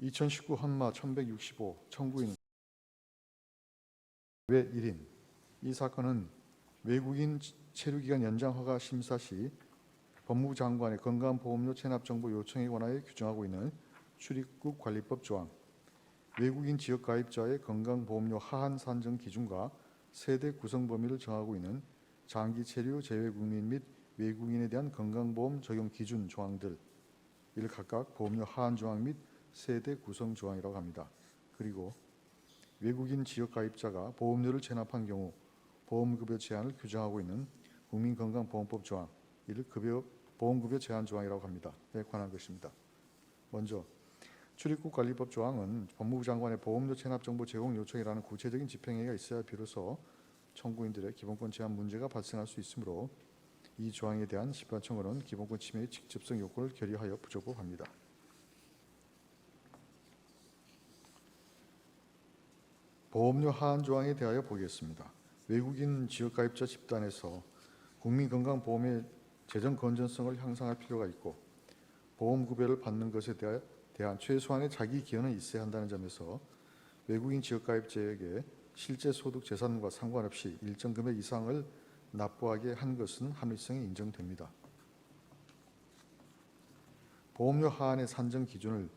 2019 헌마 1165 청구인 외 1인. 이 사건은 외국인 체류기간 연장 허가 심사 시 법무부 장관의 건강보험료 체납정보 요청에 관하여 규정하고 있는 출입국 관리법 조항, 외국인 지역 가입자의 건강보험료 하한 산정 기준과 세대 구성 범위를 정하고 있는 장기 체류 재외국민 및 외국인에 대한 건강보험 적용 기준 조항들, 이를 각각 보험료 하한 조항 및 세대 구성 조항이라고 합니다. 그리고 외국인 지역 가입자가 보험료를 체납한 경우 보험급여 제한을 규정하고 있는 국민건강보험법 조항, 이를 보험급여 제한 조항이라고 합니다. 에 관한 것입니다. 먼저 출입국관리법 조항은 법무부 장관의 보험료 체납정보 제공 요청이라는 구체적인 집행행위가 있어야 비로소 청구인들의 기본권 제한 문제가 발생할 수 있으므로 이 조항에 대한 심판 청구는 기본권 침해의 직접성 요건을 결의하여 부적법합니다. 보험료 하한 조항에 대하여 보겠습니다. 외국인 지역가입자 집단에서 국민건강보험의 재정 건전성을 향상할 필요가 있고 보험급여를 받는 것에 대한 최소한의 자기 기여는 있어야 한다는 점에서 외국인 지역가입자에게 실제 소득 재산과 상관없이 일정 금액 이상을 납부하게 한 것은 합리성이 인정됩니다. 보험료 하한의 산정 기준을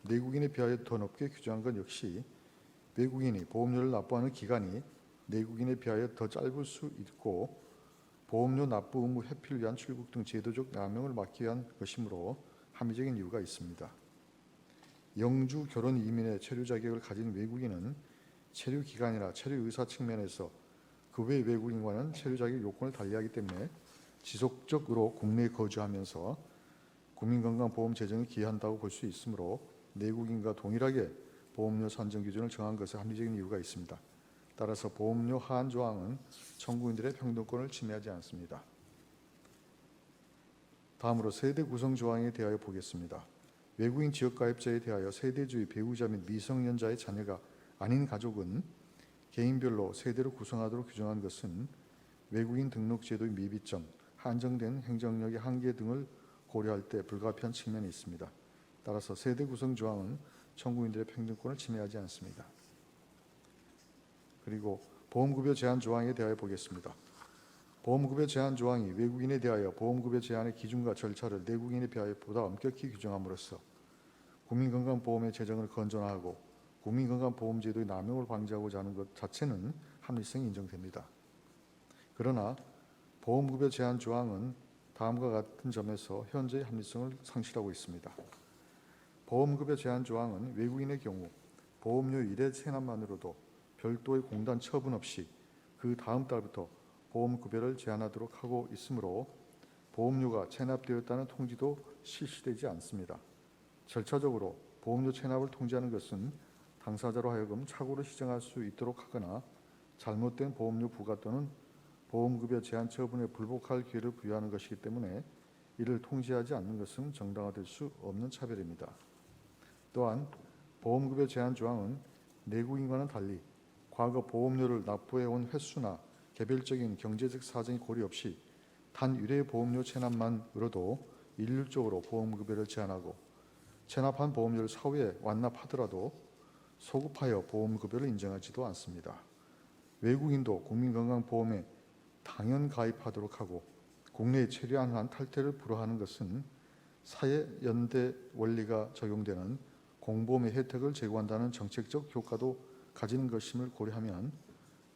내국인에 비하여 더 높게 규정한 것 역시 외국인이 보험료를 납부하는 기간이 내국인에 비하여 더 짧을 수 있고 보험료 납부 의무 회피를 위한 출국 등 제도적 남용을 막기 위한 것이므로 합리적인 이유가 있습니다. 영주 결혼 이민의 체류 자격을 가진 외국인은 체류 기간이나 체류 의사 측면에서 그 외 외국인과는 체류 자격 요건을 달리하기 때문에 지속적으로 국내에 거주하면서 국민건강보험 재정에 기여한다고 볼 수 있으므로 내국인과 동일하게 보험료 산정 기준을 정한 것에 합리적인 이유가 있습니다. 따라서 보험료 하한 조항은 청구인들의 평등권을 침해하지 않습니다. 다음으로 세대 구성 조항에 대하여 보겠습니다. 외국인 지역가입자에 대하여 세대주의 배우자 및 미성년자의 자녀가 아닌 가족은 개인별로 세대로 구성하도록 규정한 것은 외국인 등록 제도의 미비점, 한정된 행정력의 한계 등을 고려할 때 불가피한 측면이 있습니다. 따라서 세대 구성 조항은 청구인들의 평등권을 침해하지 않습니다. 그리고 보험급여 제한 조항에 대하여 보겠습니다. 보험급여 제한 조항이 외국인에 대하여 보험급여 제한의 기준과 절차를 내국인에 비하여 보다 엄격히 규정함으로써 국민건강보험의 재정을 건전화하고 국민건강보험제도의 남용을 방지하고자 하는 것 자체는 합리성이 인정됩니다. 그러나 보험급여 제한 조항은 다음과 같은 점에서 현재의 합리성을 상실하고 있습니다. 보험급여 제한 조항은 외국인의 경우 보험료 1회 체납만으로도 별도의 공단 처분 없이 그 다음 달부터 보험급여를 제한하도록 하고 있으므로 보험료가 체납되었다는 통지도 실시되지 않습니다. 절차적으로 보험료 체납을 통지하는 것은 당사자로 하여금 착오를 시정할 수 있도록 하거나 잘못된 보험료 부과 또는 보험급여 제한 처분에 불복할 기회를 부여하는 것이기 때문에 이를 통지하지 않는 것은 정당화될 수 없는 차별입니다. 또한 보험급여 제한 조항은 내국인과는 달리 과거 보험료를 납부해온 횟수나 개별적인 경제적 사정이 고려 없이 단 1회 보험료 체납만으로도 일률적으로 보험급여를 제한하고 체납한 보험료를 사후에 완납하더라도 소급하여 보험급여를 인정하지도 않습니다. 외국인도 국민건강보험에 당연 가입하도록 하고 국내에 체류한 한 탈퇴를 불허하는 것은 사회연대 원리가 적용되는 공보험의 혜택을 제공한다는 정책적 효과도 가지는 것임을 고려하면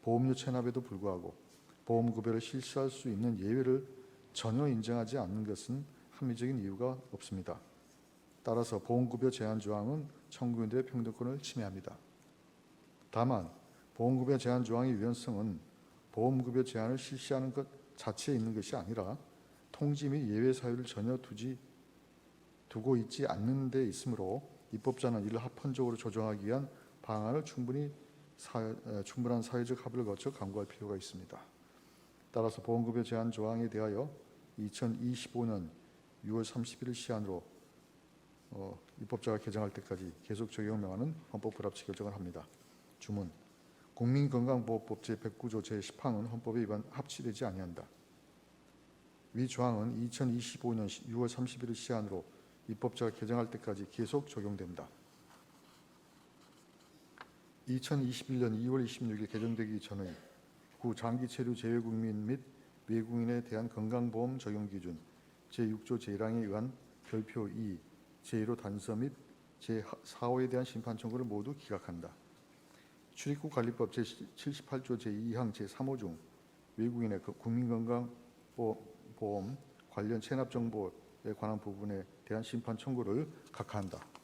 보험료 체납에도 불구하고 보험급여를 실시할 수 있는 예외를 전혀 인정하지 않는 것은 합리적인 이유가 없습니다. 따라서 보험급여 제한 조항은 청구인들의 평등권을 침해합니다. 다만 보험급여 제한 조항의 유연성은 보험급여 제한을 실시하는 것 자체에 있는 것이 아니라 통지 및 예외 사유를 전혀 두고 있지 않는 데 있으므로 입법자는 이를 합헌적으로 조정하기 위한 방안을 충분한 사회적 합의를 거쳐 강구할 필요가 있습니다. 따라서 보험급여 제한 조항에 대하여 2025년 6월 30일 시한으로 입법자가 개정할 때까지 계속 적용 명하는 헌법 불합치 결정을 합니다. 주문. 국민건강보호법 제109조 제10항은 헌법에 합치되지 아니한다. 위 조항은 2025년 6월 30일 시한으로 입법자가 개정할 때까지 계속 적용됩니다. 2021년 2월 26일 개정되기 전의 구 장기 체류 재외국민 및 외국인에 대한 건강보험 적용 기준 제6조 제1항에 의한 별표 2 제1호 단서 및 제4호에 대한 심판 청구를 모두 기각한다. 출입국 관리법 제78조 제2항 제3호 중 외국인의 국민건강보험 관련 체납 정보에 관한 부분에 대한 심판 청구를 각하한다.